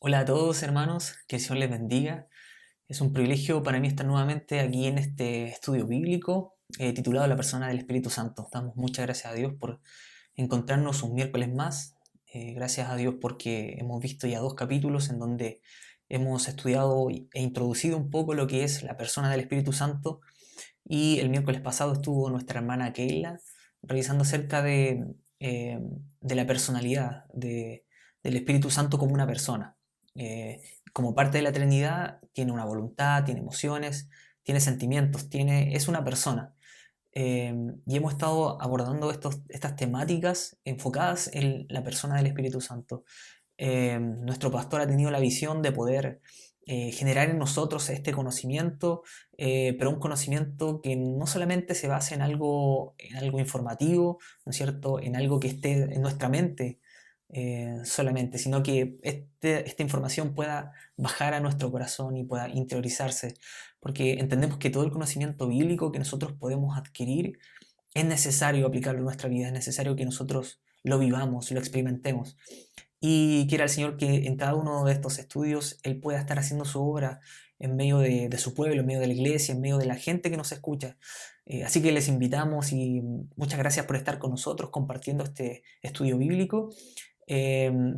Hola a todos hermanos, que el Señor les bendiga. Es un privilegio para mí estar nuevamente aquí en este estudio bíblico titulado La persona del Espíritu Santo. Damos muchas gracias a Dios por encontrarnos un miércoles más. Gracias a Dios porque hemos visto ya 2 capítulos en donde hemos estudiado e introducido un poco lo que es la persona del Espíritu Santo. Y el miércoles pasado estuvo nuestra hermana Keila revisando acerca de la personalidad del Espíritu Santo como una persona. Eh, Como parte de la Trinidad, tiene una voluntad, tiene emociones, tiene sentimientos, es una persona. Y hemos estado abordando estas temáticas enfocadas en la persona del Espíritu Santo. Nuestro pastor ha tenido la visión de poder generar en nosotros este conocimiento, pero un conocimiento que no solamente se base en algo informativo, ¿no es cierto?, en algo que esté en nuestra mente solamente, sino que esta información pueda bajar a nuestro corazón y pueda interiorizarse, porque entendemos que todo el conocimiento bíblico que nosotros podemos adquirir es necesario aplicarlo en nuestra vida, es necesario que nosotros lo vivamos, lo experimentemos. Y quiera el Señor que en cada uno de estos estudios Él pueda estar haciendo su obra en medio de su pueblo, en medio de la iglesia, en medio de la gente que nos escucha. Así que les invitamos y muchas gracias por estar con nosotros compartiendo este estudio bíblico.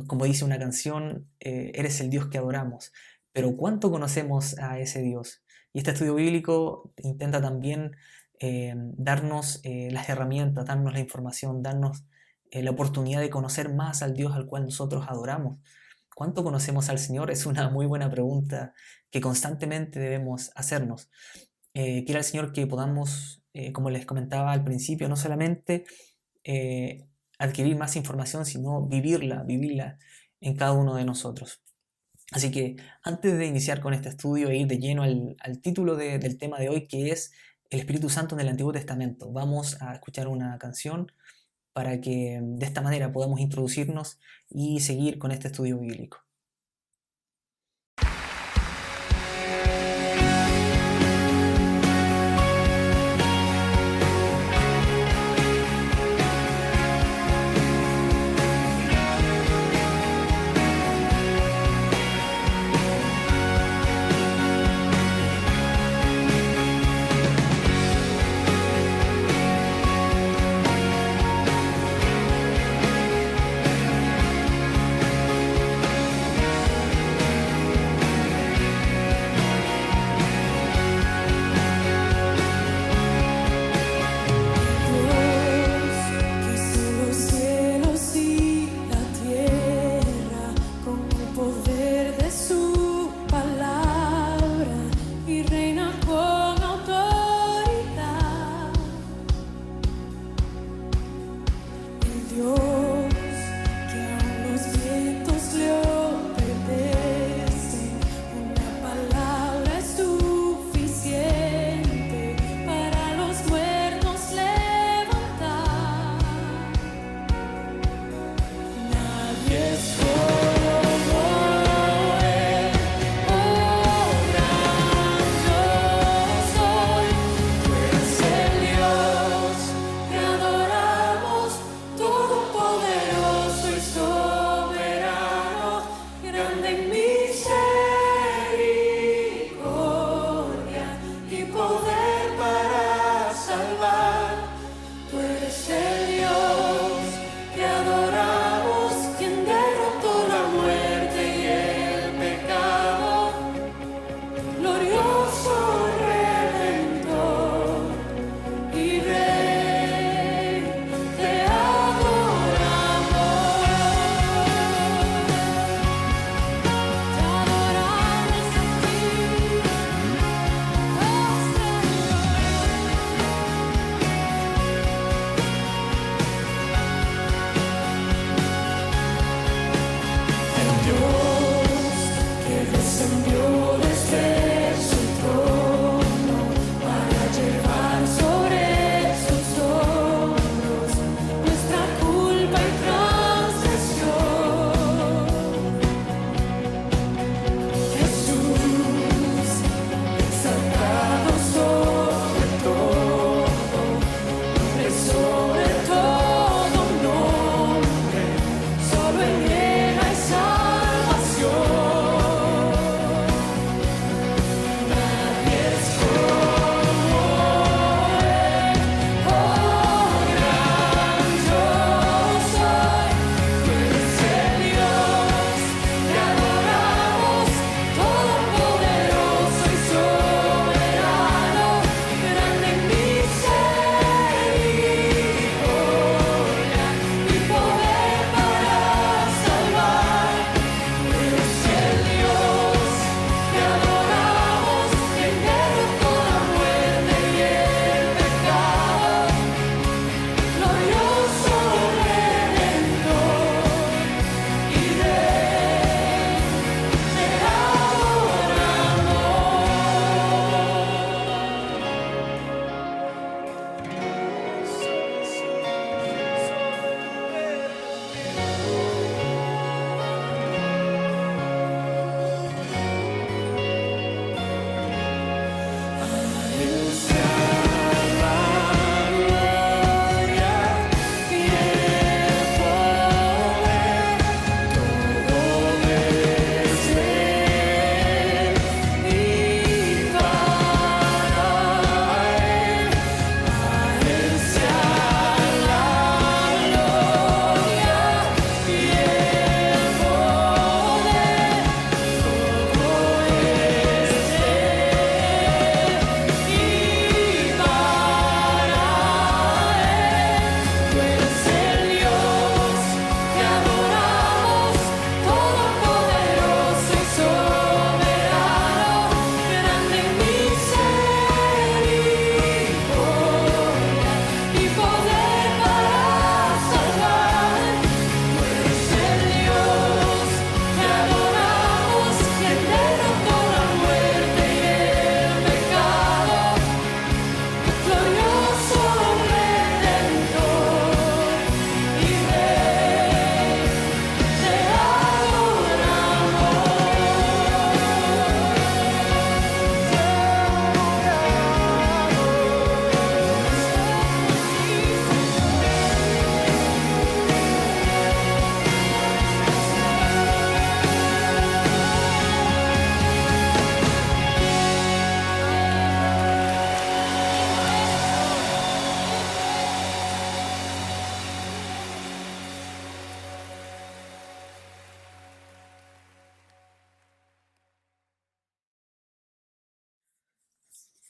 Como dice una canción, eres el Dios que adoramos, pero ¿cuánto conocemos a ese Dios? Y este estudio bíblico intenta también darnos las herramientas, darnos la información, darnos la oportunidad de conocer más al Dios al cual nosotros adoramos. ¿Cuánto conocemos al Señor? Es una muy buena pregunta que constantemente debemos hacernos. Quiera el Señor que podamos, como les comentaba al principio, no solamente eh, adquirir más información, sino vivirla en cada uno de nosotros. Así que antes de iniciar con este estudio e ir de lleno al título del tema de hoy, que es el Espíritu Santo en el Antiguo Testamento, vamos a escuchar una canción para que de esta manera podamos introducirnos y seguir con este estudio bíblico.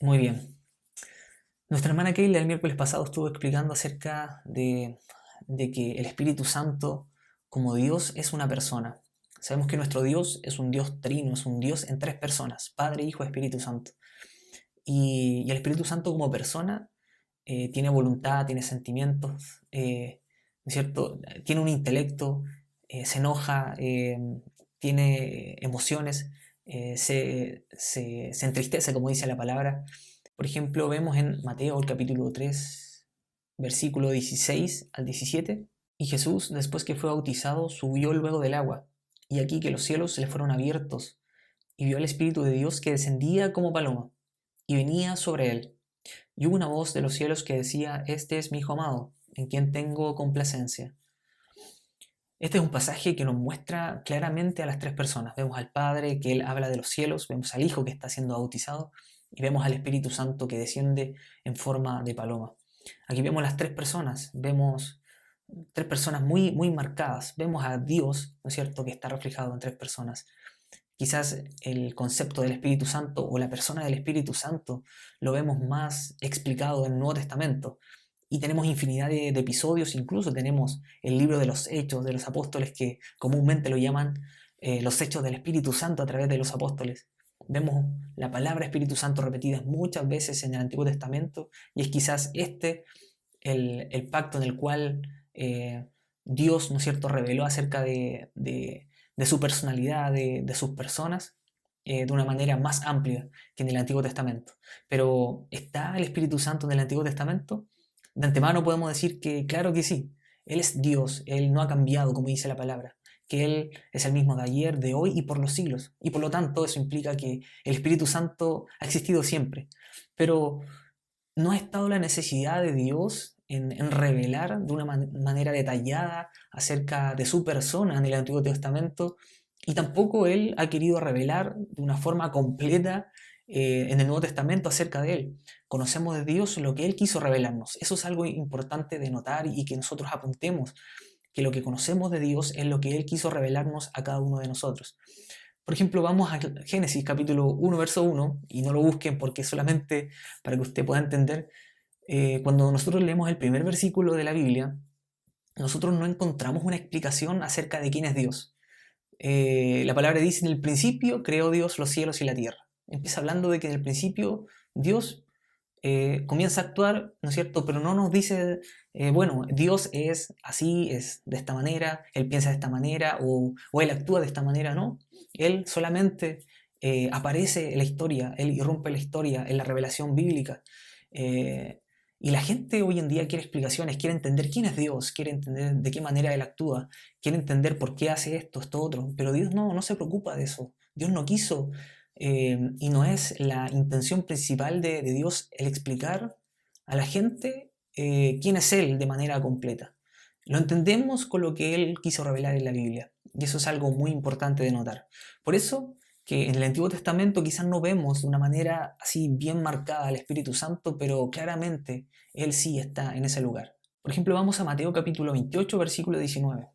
Muy bien. Nuestra hermana Keila el miércoles pasado estuvo explicando acerca de que el Espíritu Santo, como Dios, es una persona. Sabemos que nuestro Dios es un Dios trino, es un Dios en tres personas, Padre, Hijo, Espíritu Santo. Y el Espíritu Santo como persona tiene voluntad, tiene sentimientos, ¿no es cierto? Tiene un intelecto, se enoja, tiene emociones, se entristece, como dice la palabra. Por ejemplo, vemos en Mateo el capítulo 3, versículo 16 al 17, y Jesús, después que fue bautizado, subió luego del agua, y aquí que los cielos se le fueron abiertos, y vio al Espíritu de Dios que descendía como paloma, y venía sobre él. Y hubo una voz de los cielos que decía: Este es mi Hijo amado, en quien tengo complacencia. Este es un pasaje que nos muestra claramente a las tres personas. Vemos al Padre, que Él habla de los cielos, vemos al Hijo que está siendo bautizado, y vemos al Espíritu Santo que desciende en forma de paloma. Aquí vemos las tres personas, vemos tres personas muy, muy marcadas. Vemos a Dios, ¿no es cierto?, que está reflejado en tres personas. Quizás el concepto del Espíritu Santo o la persona del Espíritu Santo lo vemos más explicado en el Nuevo Testamento. Y tenemos infinidad de episodios, incluso tenemos el libro de los Hechos de los Apóstoles, que comúnmente lo llaman los Hechos del Espíritu Santo a través de los apóstoles. Vemos la palabra Espíritu Santo repetida muchas veces en el Antiguo Testamento, y es quizás este el pacto en el cual Dios, ¿no es cierto?, reveló acerca de su personalidad, de sus personas, de una manera más amplia que en el Antiguo Testamento. Pero ¿está el Espíritu Santo en el Antiguo Testamento? De antemano podemos decir que claro que sí. Él es Dios, Él no ha cambiado, como dice la palabra, que Él es el mismo de ayer, de hoy y por los siglos. Y por lo tanto eso implica que el Espíritu Santo ha existido siempre. Pero no ha estado la necesidad de Dios en revelar de una manera detallada acerca de su persona en el Antiguo Testamento, y tampoco Él ha querido revelar de una forma completa en el Nuevo Testamento acerca de Él. Conocemos de Dios lo que Él quiso revelarnos. Eso es algo importante de notar y que nosotros apuntemos, que lo que conocemos de Dios es lo que Él quiso revelarnos a cada uno de nosotros. Por ejemplo, vamos a Génesis capítulo 1, verso 1, y no lo busquen porque solamente para que usted pueda entender. Cuando nosotros leemos el primer versículo de la Biblia, nosotros no encontramos una explicación acerca de quién es Dios. La palabra dice: en el principio creó Dios los cielos y la tierra. Empieza hablando de que en el principio Dios comienza a actuar, ¿no es cierto? Pero no nos dice, bueno, Dios es así, es de esta manera, Él piensa de esta manera, o Él actúa de esta manera, no. Él solamente aparece en la historia, Él irrumpe la historia, en la revelación bíblica. Eh, y la gente hoy en día quiere explicaciones, quiere entender quién es Dios, quiere entender de qué manera Él actúa, quiere entender por qué hace esto otro. Pero Dios no se preocupa de eso. Dios no quiso y no es la intención principal de Dios el explicar a la gente quién es Él de manera completa. Lo entendemos con lo que Él quiso revelar en la Biblia. Y eso es algo muy importante de notar. Por eso que en el Antiguo Testamento quizás no vemos de una manera así bien marcada al Espíritu Santo, pero claramente Él sí está en ese lugar. Por ejemplo, vamos a Mateo capítulo 28, versículo 19.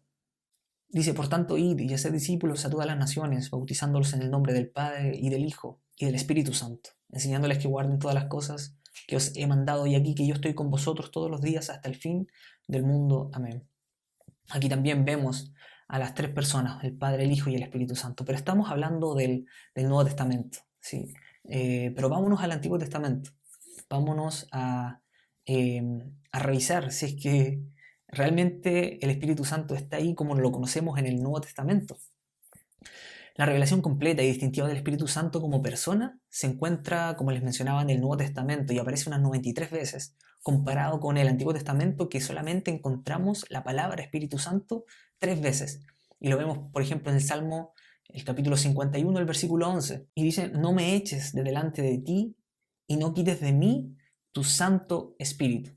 Dice: por tanto, id y haced discípulos a todas las naciones, bautizándolos en el nombre del Padre y del Hijo y del Espíritu Santo, enseñándoles que guarden todas las cosas que os he mandado, y aquí que yo estoy con vosotros todos los días hasta el fin del mundo. Amén. Aquí también vemos a las tres personas, el Padre, el Hijo y el Espíritu Santo, pero estamos hablando del Nuevo Testamento, ¿sí? Pero vámonos al Antiguo Testamento, vámonos a revisar si es que realmente el Espíritu Santo está ahí como lo conocemos en el Nuevo Testamento. La revelación completa y distintiva del Espíritu Santo como persona se encuentra, como les mencionaba, en el Nuevo Testamento, y aparece unas 93 veces, comparado con el Antiguo Testamento, que solamente encontramos la palabra Espíritu Santo 3 veces. Y lo vemos, por ejemplo, en el Salmo, el capítulo 51, el versículo 11. Y dice: no me eches de delante de ti y no quites de mí tu Santo Espíritu.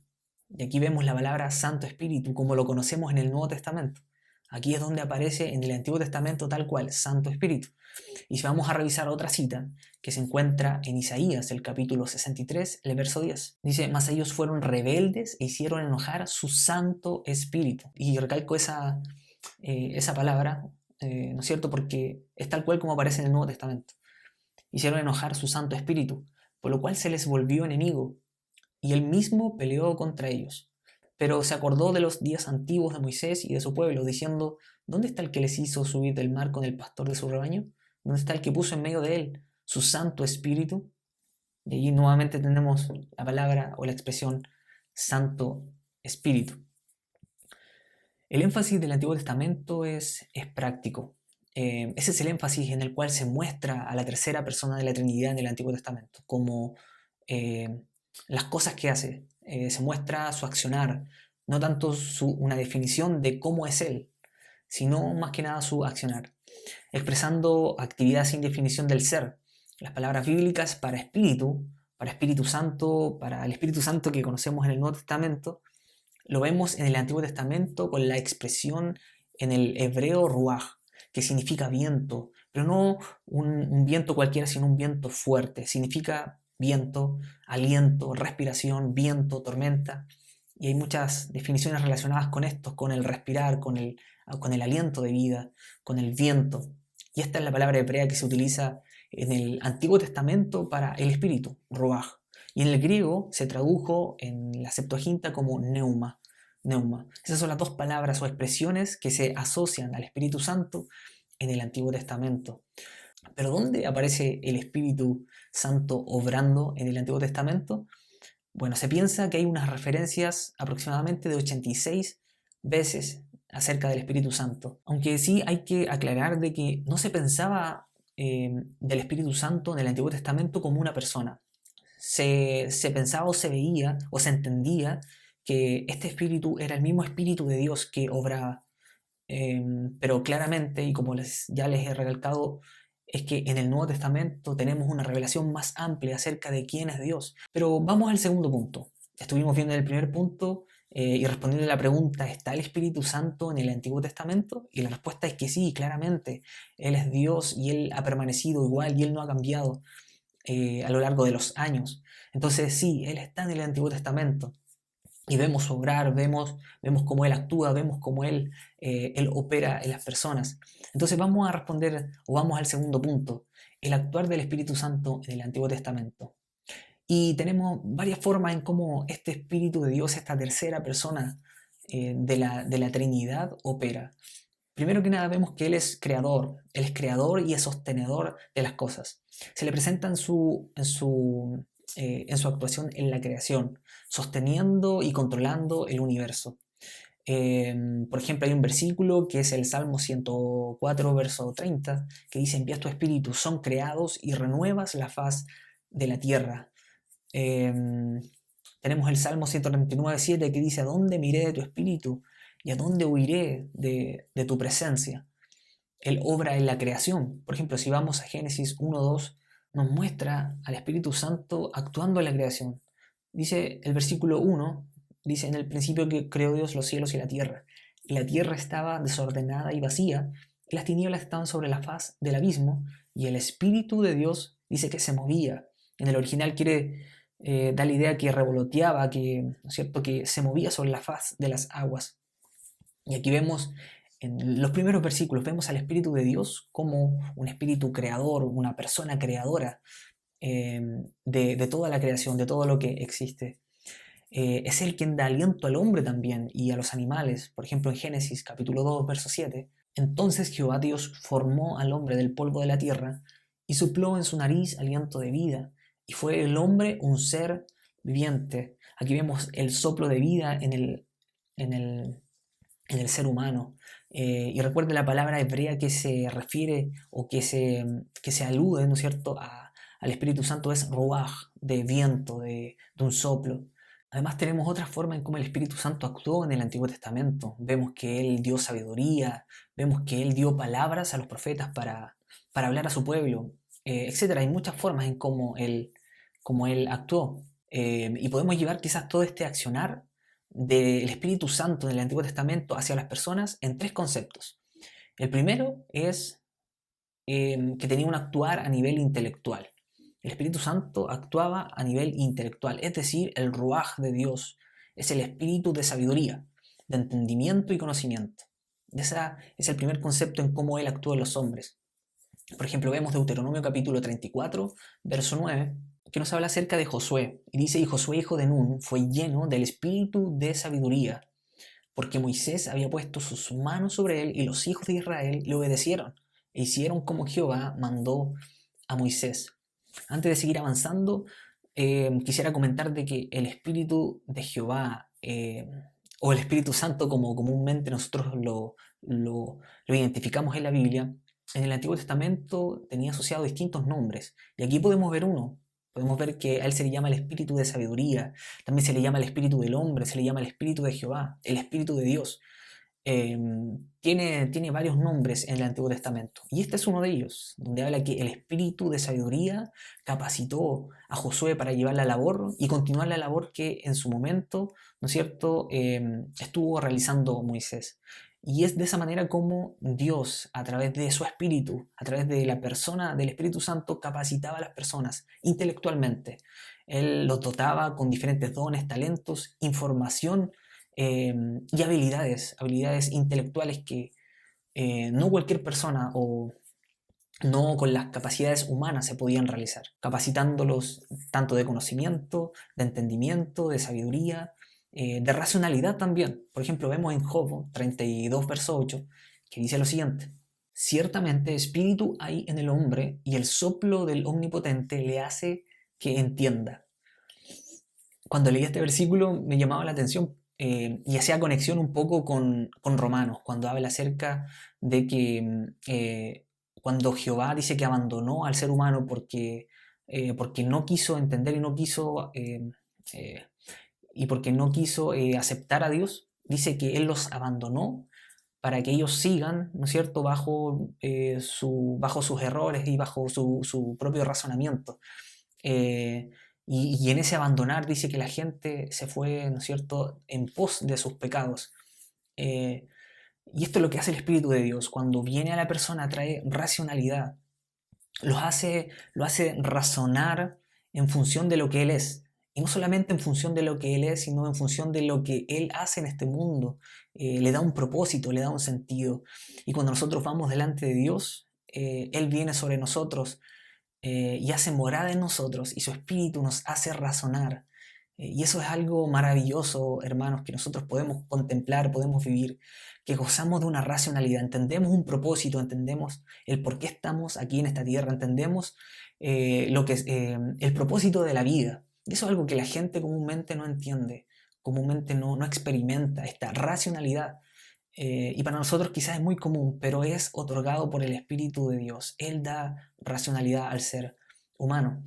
Y aquí vemos la palabra Santo Espíritu como lo conocemos en el Nuevo Testamento. Aquí es donde aparece en el Antiguo Testamento tal cual, Santo Espíritu. Y si vamos a revisar otra cita que se encuentra en Isaías, el capítulo 63, el verso 10. Dice: mas ellos fueron rebeldes e hicieron enojar a su Santo Espíritu. Y recalco esa palabra, ¿no es cierto?, porque es tal cual como aparece en el Nuevo Testamento. Hicieron enojar su Santo Espíritu. por lo cual se les volvió enemigo, y él mismo peleó contra ellos. Pero se acordó de los días antiguos de Moisés y de su pueblo, diciendo: ¿Dónde está el que les hizo subir del mar con el pastor de su rebaño? ¿Dónde está el que puso en medio de él su Santo Espíritu? Y allí nuevamente tenemos la palabra o la expresión Santo Espíritu. El énfasis del Antiguo Testamento es práctico. Ese es el énfasis en el cual se muestra a la tercera persona de la Trinidad en el Antiguo Testamento, como las cosas que hace. Se muestra su accionar, no tanto una definición de cómo es Él, sino más que nada su accionar, expresando actividad sin definición del ser. Las palabras bíblicas para Espíritu Santo, para el Espíritu Santo que conocemos en el Nuevo Testamento, lo vemos en el Antiguo Testamento con la expresión en el hebreo ruaj, que significa viento, pero no un viento cualquiera, sino un viento fuerte. Significa viento, aliento, respiración, viento, tormenta. Y hay muchas definiciones relacionadas con esto, con el respirar, con el aliento de vida, con el viento. Y esta es la palabra hebrea que se utiliza en el Antiguo Testamento para el espíritu, ruaj. Y en el griego se tradujo en la Septuaginta como neuma. Esas son las dos palabras o expresiones que se asocian al Espíritu Santo en el Antiguo Testamento. Pero ¿dónde aparece el Espíritu Santo obrando en el Antiguo Testamento? Bueno, se piensa que hay unas referencias aproximadamente de 86 veces acerca del Espíritu Santo. Aunque sí hay que aclarar de que no se pensaba del Espíritu Santo en el Antiguo Testamento como una persona. Se pensaba o se veía o se entendía que este espíritu era el mismo espíritu de Dios que obraba. Pero claramente, y como ya les he recalcado, es que en el Nuevo Testamento tenemos una revelación más amplia acerca de quién es Dios. Pero vamos al segundo punto. Estuvimos viendo el primer punto y respondiendo a la pregunta: ¿está el Espíritu Santo en el Antiguo Testamento? Y la respuesta es que sí, claramente. Él es Dios y Él ha permanecido igual y Él no ha cambiado a lo largo de los años. Entonces sí, Él está en el Antiguo Testamento y vemos obrar, vemos cómo Él actúa, vemos cómo Él opera en las personas. Entonces vamos a responder, o vamos al segundo punto: el actuar del Espíritu Santo en el Antiguo Testamento. Y tenemos varias formas en cómo este Espíritu de Dios, esta tercera persona de la Trinidad, opera. Primero que nada vemos que Él es creador y es sostenedor de las cosas. Se le presenta en su actuación en la creación, sosteniendo y controlando el universo. Por ejemplo, hay un versículo que es el Salmo 104, verso 30, que dice: envías tu espíritu, son creados y renuevas la faz de la tierra. Tenemos el Salmo 139, 7, que dice: ¿a dónde miré de tu espíritu? ¿Y a dónde huiré de tu presencia? Él obra en la creación. Por ejemplo, si vamos a Génesis 1:2, nos muestra al Espíritu Santo actuando en la creación. Dice el versículo 1, dice: en el principio que creó Dios los cielos y la tierra. Y la tierra estaba desordenada y vacía, y las tinieblas estaban sobre la faz del abismo, y el Espíritu de Dios dice que se movía. En el original quiere dar la idea que revoloteaba, ¿no es cierto?, que se movía sobre la faz de las aguas. Y aquí vemos, en los primeros versículos, vemos al Espíritu de Dios como un espíritu creador, una persona creadora de toda la creación, de todo lo que existe. Es Él quien da aliento al hombre también y a los animales. Por ejemplo, en Génesis capítulo 2, verso 7. Entonces Jehová Dios formó al hombre del polvo de la tierra y sopló en su nariz aliento de vida, y fue el hombre un ser viviente. Aquí vemos el soplo de vida en el ser humano. Y recuerde la palabra hebrea que se refiere o que se alude, ¿no es cierto?, al Espíritu Santo, es ruaj, de viento, de un soplo. Además tenemos otra forma en cómo el Espíritu Santo actuó en el Antiguo Testamento. Vemos que Él dio sabiduría, vemos que Él dio palabras a los profetas para hablar a su pueblo, etc. Hay muchas formas en cómo Él actuó. Y podemos llevar quizás todo este accionar del Espíritu Santo en el Antiguo Testamento hacia las personas en tres conceptos. El primero es que tenía un actuar a nivel intelectual. El Espíritu Santo actuaba a nivel intelectual, es decir, el ruaj de Dios es el espíritu de sabiduría, de entendimiento y conocimiento. Ese es el primer concepto en cómo Él actúa en los hombres. Por ejemplo, vemos Deuteronomio capítulo 34, verso 9, que nos habla acerca de Josué. Y dice, y Josué, hijo de Nun, fue lleno del espíritu de sabiduría, porque Moisés había puesto sus manos sobre él y los hijos de Israel le obedecieron e hicieron como Jehová mandó a Moisés. Antes de seguir avanzando, quisiera comentar de que el Espíritu de Jehová, o el Espíritu Santo como comúnmente nosotros lo identificamos en la Biblia, en el Antiguo Testamento tenía asociado distintos nombres. Y aquí podemos ver uno. Podemos ver que a él se le llama el Espíritu de sabiduría, también se le llama el Espíritu del hombre, se le llama el Espíritu de Jehová, el Espíritu de Dios. Tiene varios nombres en el Antiguo Testamento. Y este es uno de ellos, donde habla que el espíritu de sabiduría capacitó a Josué para llevar la labor y continuar la labor que en su momento, ¿no es cierto?, estuvo realizando Moisés. Y es de esa manera como Dios, a través de su espíritu, a través de la persona del Espíritu Santo, capacitaba a las personas intelectualmente. Él los dotaba con diferentes dones, talentos, información y habilidades intelectuales que no cualquier persona o no con las capacidades humanas se podían realizar, capacitándolos tanto de conocimiento, de entendimiento, de sabiduría, de racionalidad también. Por ejemplo, vemos en Job 32, verso 8, que dice lo siguiente: ciertamente espíritu hay en el hombre y el soplo del Omnipotente le hace que entienda. Cuando leí este versículo me llamaba la atención y hacía conexión un poco con Romanos, cuando habla acerca de que cuando Jehová dice que abandonó al ser humano porque no quiso entender eh, y porque no quiso aceptar a Dios, dice que Él los abandonó para que ellos sigan, ¿no es cierto?, bajo sus errores y bajo su propio razonamiento. Eh, y en ese abandonar dice que la gente se fue, ¿no es cierto?, en pos de sus pecados. Eh, y esto es lo que hace el Espíritu de Dios. Cuando viene a la persona trae racionalidad. Lo hace razonar en función de lo que Él es. Y no solamente en función de lo que Él es, sino en función de lo que Él hace en este mundo. Le da un propósito, le da un sentido. Y cuando nosotros vamos delante de Dios, Él viene sobre nosotros y hace morada en nosotros y su espíritu nos hace razonar. Y eso es algo maravilloso, hermanos, que nosotros podemos contemplar, podemos vivir, que gozamos de una racionalidad, entendemos un propósito, entendemos el por qué estamos aquí en esta tierra, entendemos lo que es el propósito de la vida. Y eso es algo que la gente comúnmente no entiende, comúnmente no experimenta esta racionalidad. Y para nosotros quizás es muy común, pero es otorgado por el Espíritu de Dios. Él da racionalidad al ser humano.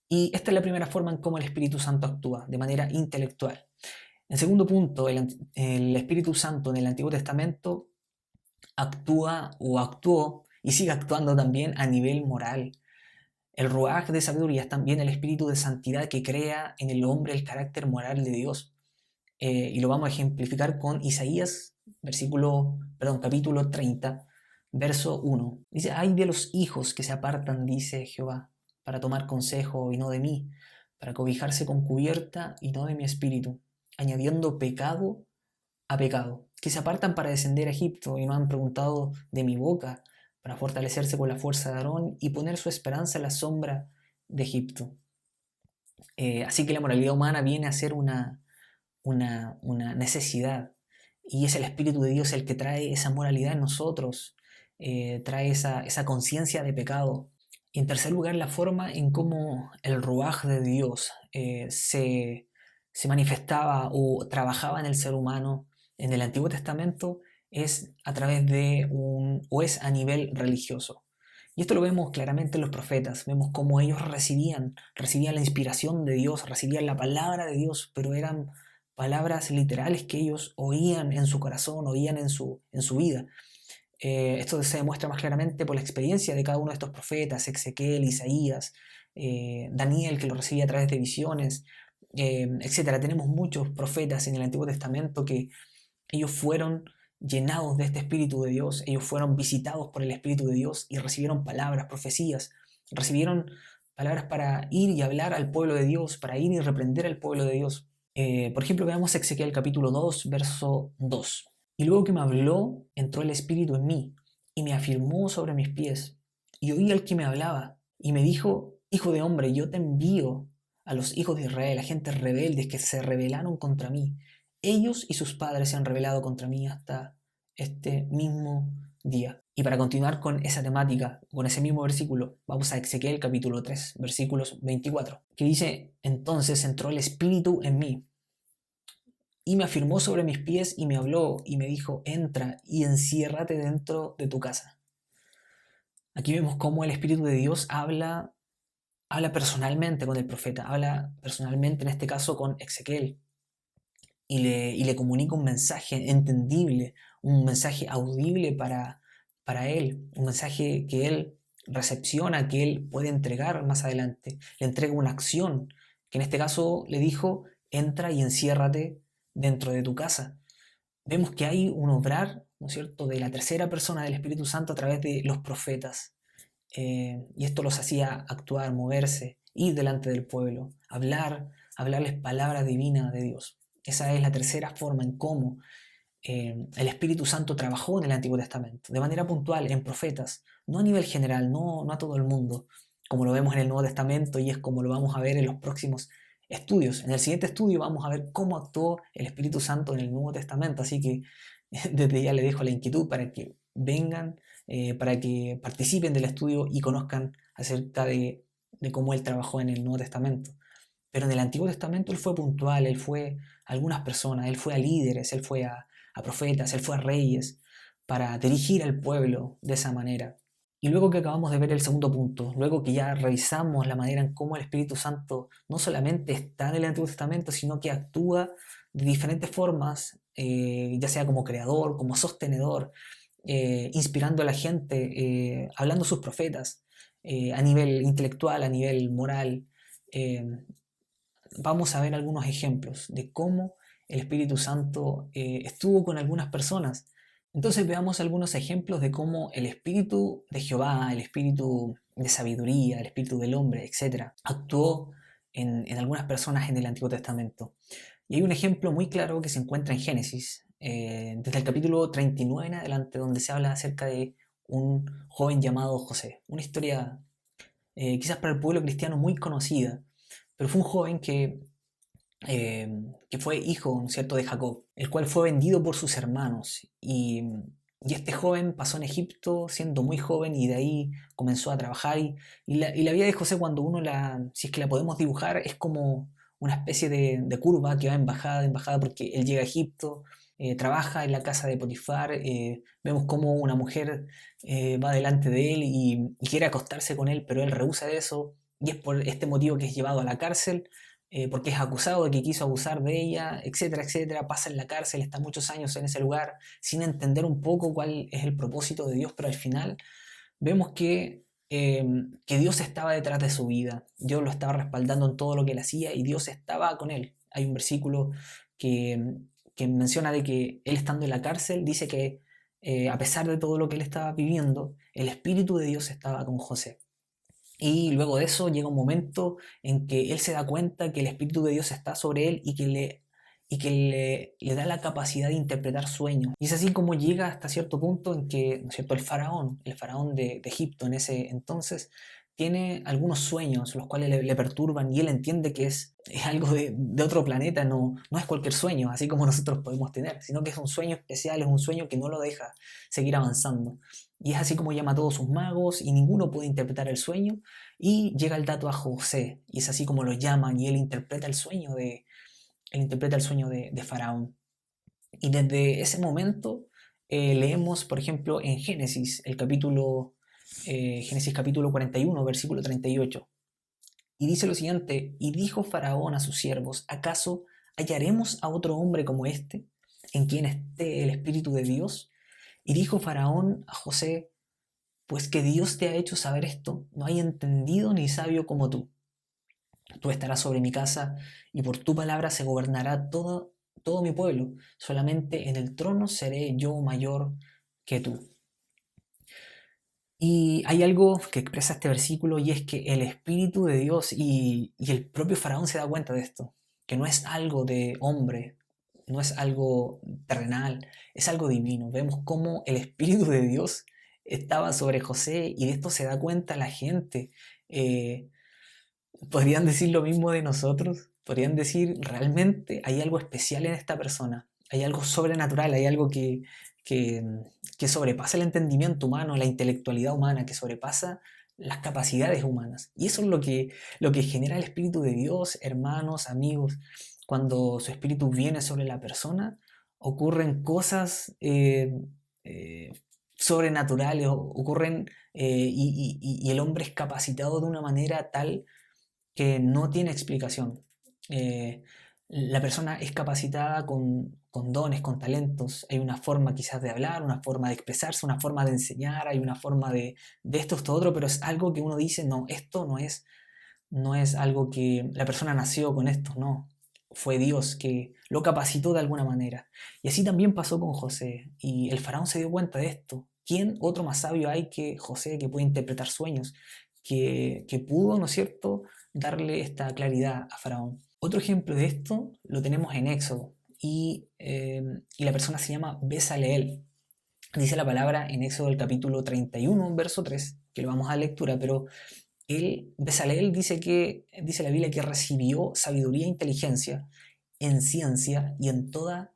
Y esta es la primera forma en cómo el Espíritu Santo actúa, de manera intelectual. En segundo punto, el Espíritu Santo en el Antiguo Testamento actúa o actuó y sigue actuando también a nivel moral. El Ruaj de sabiduría es también el espíritu de santidad que crea en el hombre el carácter moral de Dios. Y lo vamos a ejemplificar con Isaías, capítulo 30, verso 1. Dice: ay de los hijos que se apartan, dice Jehová, para tomar consejo y no de mí, para cobijarse con cubierta y no de mi espíritu, añadiendo pecado a pecado, que se apartan para descender a Egipto y no han preguntado de mi boca, para fortalecerse con la fuerza de Aarón y poner su esperanza en la sombra de Egipto. Así que la moralidad humana viene a ser una necesidad, y es el Espíritu de Dios el que trae esa moralidad en nosotros, trae esa conciencia de pecado. Y en tercer lugar, la forma en cómo el Ruaj de Dios se manifestaba o trabajaba en el ser humano en el Antiguo Testamento es a través o es a nivel religioso. Y esto lo vemos claramente en los profetas, vemos cómo ellos recibían la inspiración de Dios, recibían la palabra de Dios, pero eran palabras literales que ellos oían en su corazón, oían en su vida. Esto se demuestra más claramente por la experiencia de cada uno de estos profetas: Ezequiel, Isaías, Daniel, que lo recibía a través de visiones, etc. Tenemos muchos profetas en el Antiguo Testamento que ellos fueron llenados de este Espíritu de Dios, ellos fueron visitados por el Espíritu de Dios y recibieron palabras, profecías, recibieron palabras para ir y hablar al pueblo de Dios, para ir y reprender al pueblo de Dios. Por ejemplo, veamos Ezequiel capítulo 2, verso 2. Y luego que me habló, entró el Espíritu en mí y me afirmó sobre mis pies. Y oí al que me hablaba y me dijo: Hijo de hombre, yo te envío a los hijos de Israel, a gentes rebeldes que se rebelaron contra mí. Ellos y sus padres se han rebelado contra mí hasta este mismo día. Y para continuar con esa temática, con ese mismo versículo, vamos a Ezequiel capítulo 3, versículos 24, que dice: entonces entró el Espíritu en mí y me afirmó sobre mis pies y me habló y me dijo: entra y enciérrate dentro de tu casa. Aquí vemos cómo el Espíritu de Dios habla personalmente con el profeta, habla personalmente en este caso con Ezequiel y le comunica un mensaje entendible, un mensaje audible para él, un mensaje que él recepciona, que él puede entregar más adelante. Le entrega una acción, que en este caso le dijo: entra y enciérrate dentro de tu casa. Vemos que hay un obrar, ¿no es cierto?, de la tercera persona del Espíritu Santo a través de los profetas. Y esto los hacía actuar, moverse, ir delante del pueblo, hablarles palabra divina de Dios. Esa es la tercera forma en cómo el Espíritu Santo trabajó en el Antiguo Testamento, de manera puntual, en profetas, no a nivel general, no a todo el mundo, como lo vemos en el Nuevo Testamento y es como lo vamos a ver en los próximos estudios. En el siguiente estudio vamos a ver cómo actuó el Espíritu Santo en el Nuevo Testamento, así que desde ya le dejo la inquietud para que vengan, para que participen del estudio y conozcan acerca de cómo Él trabajó en el Nuevo Testamento. Pero en el Antiguo Testamento Él fue puntual, Él fue a algunas personas, Él fue a líderes, Él fue a profetas, Él fue a reyes, para dirigir al pueblo de esa manera. Y luego que acabamos de ver el segundo punto, luego que ya revisamos la manera en cómo el Espíritu Santo no solamente está en el Antiguo Testamento, sino que actúa de diferentes formas, ya sea como creador, como sostenedor, inspirando a la gente, hablando a sus profetas, a nivel intelectual, a nivel moral. eh, Vamos a ver algunos ejemplos de cómo el Espíritu Santo estuvo con algunas personas. Entonces veamos algunos ejemplos de cómo el Espíritu de Jehová, el Espíritu de sabiduría, el Espíritu del hombre, etcétera, actuó en algunas personas en el Antiguo Testamento. Y hay un ejemplo muy claro que se encuentra en Génesis, desde el capítulo 39 en adelante, donde se habla acerca de un joven llamado José. Una historia quizás para el pueblo cristiano muy conocida, pero fue un joven que fue hijo, ¿no es cierto?, de Jacob, el cual fue vendido por sus hermanos. Y este joven pasó en Egipto siendo muy joven y de ahí comenzó a trabajar. Y la vida de José, cuando si es que la podemos dibujar, es como una especie de curva que va en bajada, porque él llega a Egipto, trabaja en la casa de Potifar, vemos como una mujer va delante de él y quiere acostarse con él, pero él rehúsa de eso, y es por este motivo que es llevado a la cárcel, porque es acusado de que quiso abusar de ella, etcétera, etcétera. Pasa en la cárcel, está muchos años en ese lugar, sin entender un poco cuál es el propósito de Dios, pero al final vemos que Dios estaba detrás de su vida, Dios lo estaba respaldando en todo lo que él hacía y Dios estaba con él. Hay un versículo que, que menciona de que él, estando en la cárcel, dice que a pesar de todo lo que él estaba viviendo, el Espíritu de Dios estaba con José. Y luego de eso llega un momento en que él se da cuenta que el Espíritu de Dios está sobre él y que le da la capacidad de interpretar sueños. Y es así como llega hasta cierto punto en que, ¿no es cierto?, el faraón de Egipto en ese entonces, tiene algunos sueños, los cuales le perturban y él entiende que es algo de otro planeta, no es cualquier sueño, así como nosotros podemos tener, sino que es un sueño especial, es un sueño que no lo deja seguir avanzando. Y es así como llama a todos sus magos y ninguno puede interpretar el sueño y llega el dato a José y es así como lo llaman y él interpreta el sueño de Faraón. Y desde ese momento leemos, por ejemplo, en Génesis capítulo 41, versículo 38. Y dice lo siguiente: y dijo Faraón a sus siervos: ¿acaso hallaremos a otro hombre como este, en quien esté el Espíritu de Dios? Y dijo Faraón a José: pues que Dios te ha hecho saber esto, no hay entendido ni sabio como tú. Tú estarás sobre mi casa y por tu palabra se gobernará todo mi pueblo. Solamente en el trono seré yo mayor que tú. Y hay algo que expresa este versículo y es que el Espíritu de Dios y el propio Faraón se da cuenta de esto, que no es algo de hombre, no es algo terrenal, es algo divino. Vemos cómo el Espíritu de Dios estaba sobre José y de esto se da cuenta la gente. podrían decir lo mismo de nosotros, podrían decir realmente hay algo especial en esta persona, hay algo sobrenatural, hay algo que, que sobrepasa el entendimiento humano, la intelectualidad humana, que sobrepasa las capacidades humanas. Y eso es lo que genera el Espíritu de Dios, hermanos, amigos. Cuando su Espíritu viene sobre la persona, ocurren cosas eh, sobrenaturales, ocurren y el hombre es capacitado de una manera tal que no tiene explicación. Eh, la persona es capacitada con dones, con talentos. Hay una forma quizás de hablar, una forma de expresarse, una forma de enseñar, hay una forma de esto, esto, otro, pero es algo que uno dice, no, esto no es algo que la persona nació con esto, no. Fue Dios que lo capacitó de alguna manera. Y así también pasó con José. Y el faraón se dio cuenta de esto. ¿Quién otro más sabio hay que José, que puede interpretar sueños, que pudo, ¿no es cierto?, darle esta claridad a Faraón? Otro ejemplo de esto lo tenemos en Éxodo. Y la persona se llama Besaleel. Dice la palabra en Éxodo el capítulo 31, verso 3, que lo vamos a lectura, pero Besaleel dice la Biblia que recibió sabiduría e inteligencia en ciencia y en todo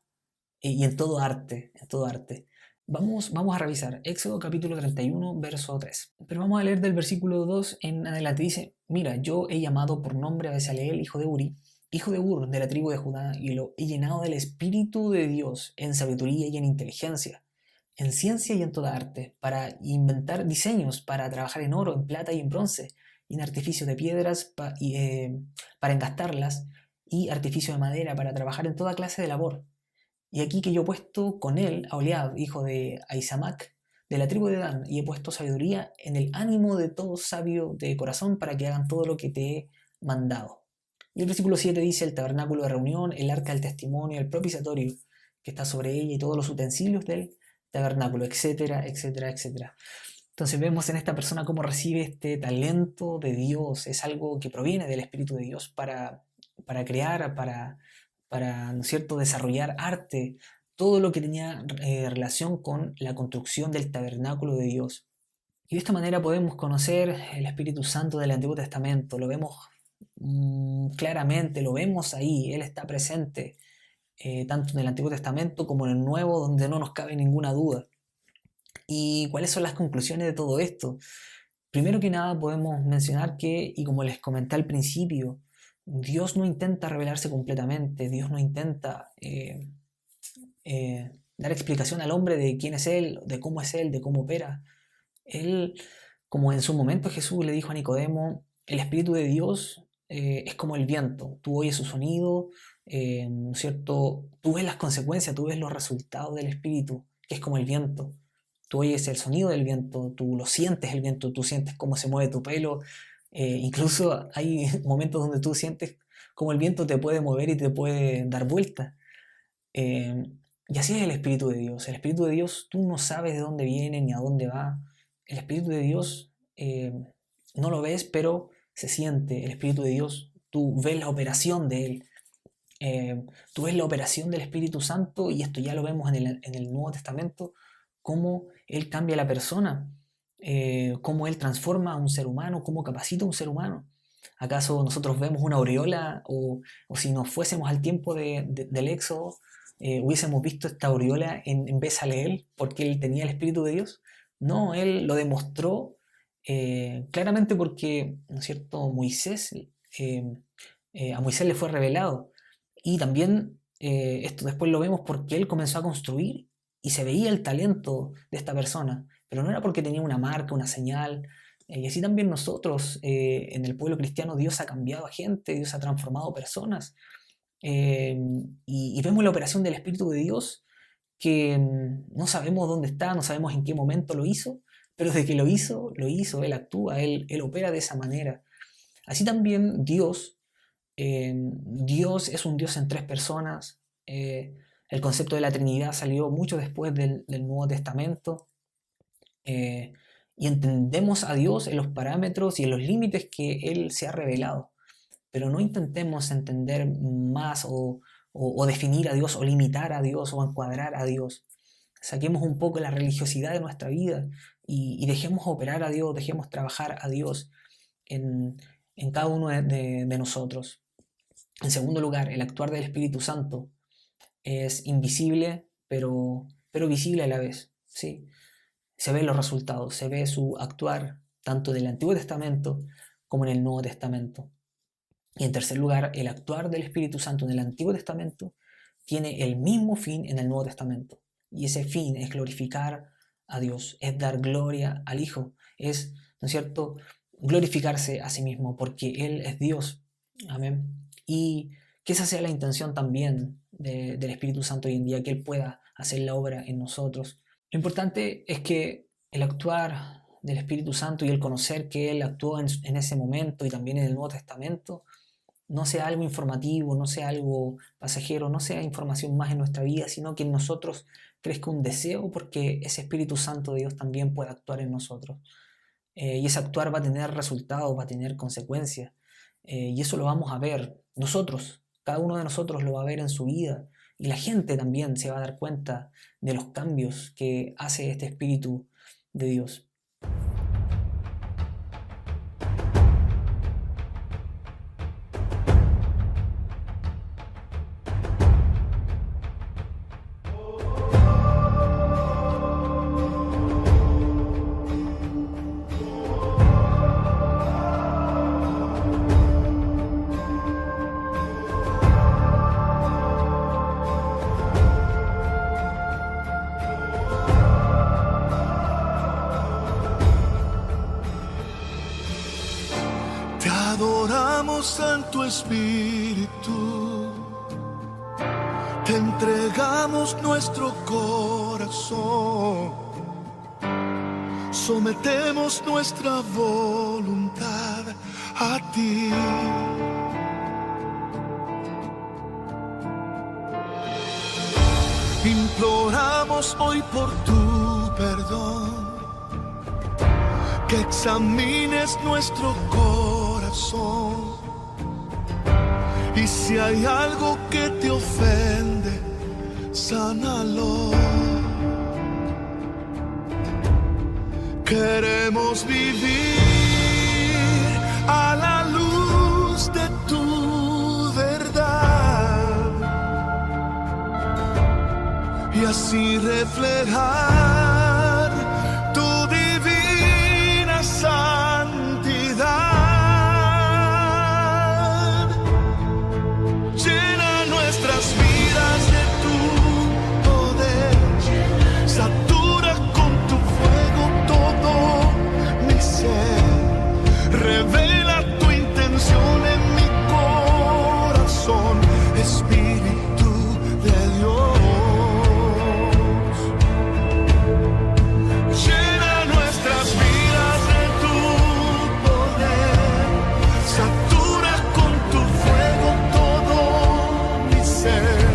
arte, en todo arte. Vamos a revisar Éxodo capítulo 31, verso 3. Pero vamos a leer del versículo 2 en adelante. Dice, mira, yo he llamado por nombre a Besaleel, hijo de Uri, hijo de Ur, de la tribu de Judá, y lo he llenado del Espíritu de Dios en sabiduría y en inteligencia, en ciencia y en toda arte, para inventar diseños, para trabajar en oro, en plata y en bronce, y en artificios de piedras para engastarlas, y artificio de madera para trabajar en toda clase de labor. Y aquí que yo he puesto con él a Oliab, hijo de Ahisamac, de la tribu de Dan, y he puesto sabiduría en el ánimo de todo sabio de corazón para que hagan todo lo que te he mandado. Y el versículo 7 dice, el tabernáculo de reunión, el arca del testimonio, el propiciatorio que está sobre ella y todos los utensilios del tabernáculo, etcétera, etcétera, etcétera. Entonces vemos en esta persona cómo recibe este talento de Dios, es algo que proviene del Espíritu de Dios para crear, para, ¿no es cierto?, desarrollar arte, todo lo que tenía relación con la construcción del tabernáculo de Dios. Y de esta manera podemos conocer el Espíritu Santo del Antiguo Testamento, lo vemos claramente, lo vemos ahí, Él está presente, tanto en el Antiguo Testamento como en el Nuevo, donde no nos cabe ninguna duda. ¿Y cuáles son las conclusiones de todo esto? Primero que nada podemos mencionar que, y como les comenté al principio, Dios no intenta revelarse completamente, Dios no intenta dar explicación al hombre de quién es Él, de cómo opera. Él, como en su momento Jesús le dijo a Nicodemo, el Espíritu de Dios es como el viento, tú oyes su sonido, ¿no es cierto? Tú ves las consecuencias, tú ves los resultados del Espíritu, que es como el viento. Tú oyes el sonido del viento, tú lo sientes el viento, tú sientes cómo se mueve tu pelo. Incluso hay momentos donde tú sientes cómo el viento te puede mover y te puede dar vuelta. Eh, y así es el Espíritu de Dios. El Espíritu de Dios, tú no sabes de dónde viene ni a dónde va. El Espíritu de Dios no lo ves, pero se siente. El Espíritu de Dios, tú ves la operación de Él. Tú ves la operación del Espíritu Santo, y esto ya lo vemos en el Nuevo Testamento, cómo Él cambia a la persona, cómo Él transforma a un ser humano, cómo capacita a un ser humano. ¿Acaso nosotros vemos una aureola o si nos fuésemos al tiempo del Éxodo, hubiésemos visto esta aureola en Bezaleel porque Él tenía el Espíritu de Dios? No, Él lo demostró claramente porque, ¿no es cierto?, a Moisés le fue revelado. Y también esto después lo vemos porque él comenzó a construir y se veía el talento de esta persona, pero no era porque tenía una marca, una señal. Y así también nosotros, en el pueblo cristiano, Dios ha cambiado a gente, Dios ha transformado personas. Eh, y vemos la operación del Espíritu de Dios que no sabemos dónde está, no sabemos en qué momento lo hizo, pero desde que lo hizo, Él actúa, Él opera de esa manera. Así también Dios es un Dios en tres personas. El concepto de la Trinidad salió mucho después del Nuevo Testamento. eh, y entendemos a Dios en los parámetros y en los límites que Él se ha revelado. Pero no intentemos entender más o definir a Dios o limitar a Dios o encuadrar a Dios. Saquemos un poco la religiosidad de nuestra vida y dejemos operar a Dios, dejemos trabajar a Dios en, en cada uno de nosotros. En segundo lugar, el actuar del Espíritu Santo es invisible, pero visible a la vez, ¿sí? Se ven los resultados, se ve su actuar tanto del Antiguo Testamento como en el Nuevo Testamento. Y en tercer lugar, el actuar del Espíritu Santo en el Antiguo Testamento tiene el mismo fin en el Nuevo Testamento. Y ese fin es glorificar a Dios, es dar gloria al Hijo, es, ¿no es cierto?, glorificarse a sí mismo, porque Él es Dios. Amén. Y que esa sea la intención también del Espíritu Santo hoy en día, que Él pueda hacer la obra en nosotros. Lo importante es que el actuar del Espíritu Santo y el conocer que Él actuó en ese momento y también en el Nuevo Testamento no sea algo informativo, no sea algo pasajero, no sea información más en nuestra vida, sino que en nosotros crezca un deseo porque ese Espíritu Santo de Dios también puede actuar en nosotros. Y ese actuar va a tener resultados, va a tener consecuencias. Y eso lo vamos a ver nosotros, cada uno de nosotros lo va a ver en su vida. Y la gente también se va a dar cuenta de los cambios que hace este Espíritu de Dios. Te adoramos, Santo Espíritu, te entregamos nuestro corazón, sometemos nuestra voluntad a ti. Imploramos hoy por tu perdón, que examines nuestro corazón, y si hay algo que te ofende, sánalo. Queremos vivir a la luz de tu verdad y así reflejar tu divina santidad. Llena nuestras vidas de tu poder, satura con tu fuego todo mi ser, revela tu intención en mi corazón, Espíritu de Dios. Llena nuestras vidas de tu poder, satura con tu fuego todo mi ser,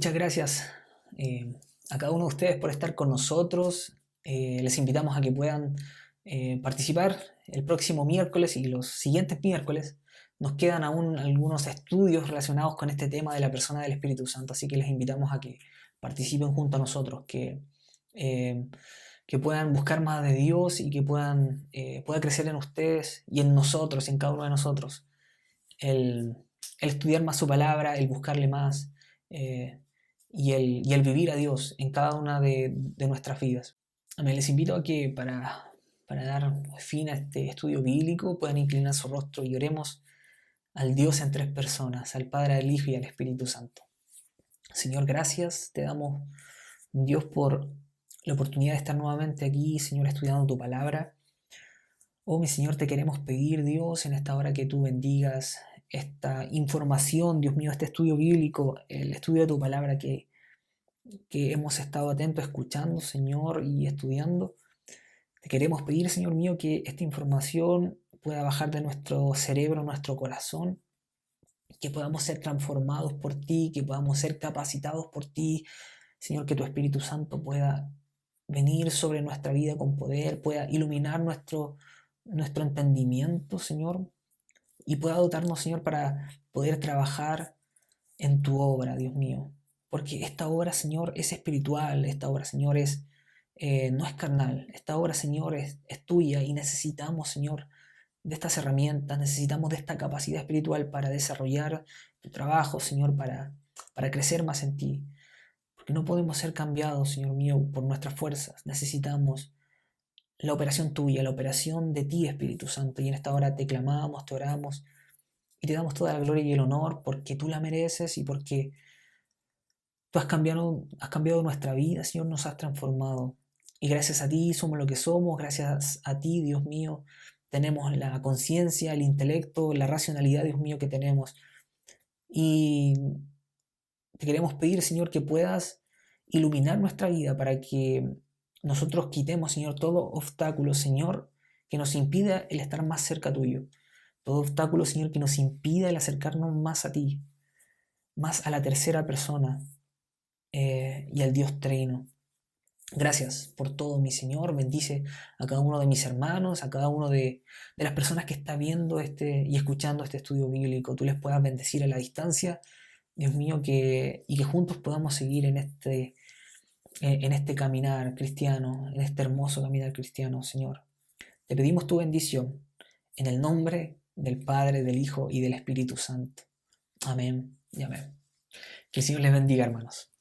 muchas gracias a cada uno de ustedes por estar con nosotros. Les invitamos a que puedan participar el próximo miércoles y los siguientes miércoles. Nos quedan aún algunos estudios relacionados con este tema de la persona del Espíritu Santo, así que les invitamos a que participen junto a nosotros, que puedan buscar más de Dios y que pueda crecer en ustedes y en nosotros, en cada uno de nosotros, el estudiar más su palabra, el buscarle más y el vivir a Dios en cada una de nuestras vidas. Amén. Les invito a que para dar fin a este estudio bíblico puedan inclinar su rostro y oremos al Dios en tres personas, al Padre, al Hijo y al Espíritu Santo. Señor, gracias te damos, Dios, por la oportunidad de estar nuevamente aquí, Señor, estudiando tu palabra. Oh, mi Señor, te queremos pedir, Dios, en esta hora que tú bendigas esta información, Dios mío, este estudio bíblico, el estudio de tu palabra que hemos estado atentos escuchando, Señor, y estudiando. Te queremos pedir, Señor mío, que esta información pueda bajar de nuestro cerebro a nuestro corazón, que podamos ser transformados por ti, que podamos ser capacitados por ti, Señor, que tu Espíritu Santo pueda venir sobre nuestra vida con poder, pueda iluminar nuestro entendimiento, Señor, y pueda dotarnos, Señor, para poder trabajar en tu obra, Dios mío. Porque esta obra, Señor, es espiritual, esta obra, Señor, no es carnal, esta obra, Señor, es tuya y necesitamos, Señor, de estas herramientas, necesitamos de esta capacidad espiritual para desarrollar tu trabajo, Señor, para crecer más en ti. Porque no podemos ser cambiados, Señor mío, por nuestras fuerzas. Necesitamos la operación tuya, la operación de ti, Espíritu Santo. Y en esta hora te clamamos, te oramos y te damos toda la gloria y el honor porque tú la mereces y porque tú has cambiado nuestra vida, Señor, nos has transformado. Y gracias a ti somos lo que somos, gracias a ti, Dios mío, tenemos la conciencia, el intelecto, la racionalidad, Dios mío, que tenemos. Y te queremos pedir, Señor, que puedas iluminar nuestra vida para que nosotros quitemos, Señor, todo obstáculo, Señor, que nos impida el estar más cerca tuyo. Todo obstáculo, Señor, que nos impida el acercarnos más a ti, más a la tercera persona y al Dios Trino. Gracias por todo, mi Señor. Bendice a cada uno de mis hermanos, a cada uno de las personas que está viendo y escuchando este estudio bíblico. Tú les puedas bendecir a la distancia, Dios mío, y que juntos podamos seguir en este caminar cristiano, en este hermoso caminar cristiano, Señor. Te pedimos tu bendición en el nombre del Padre, del Hijo y del Espíritu Santo. Amén y amén. Que el Señor les bendiga, hermanos.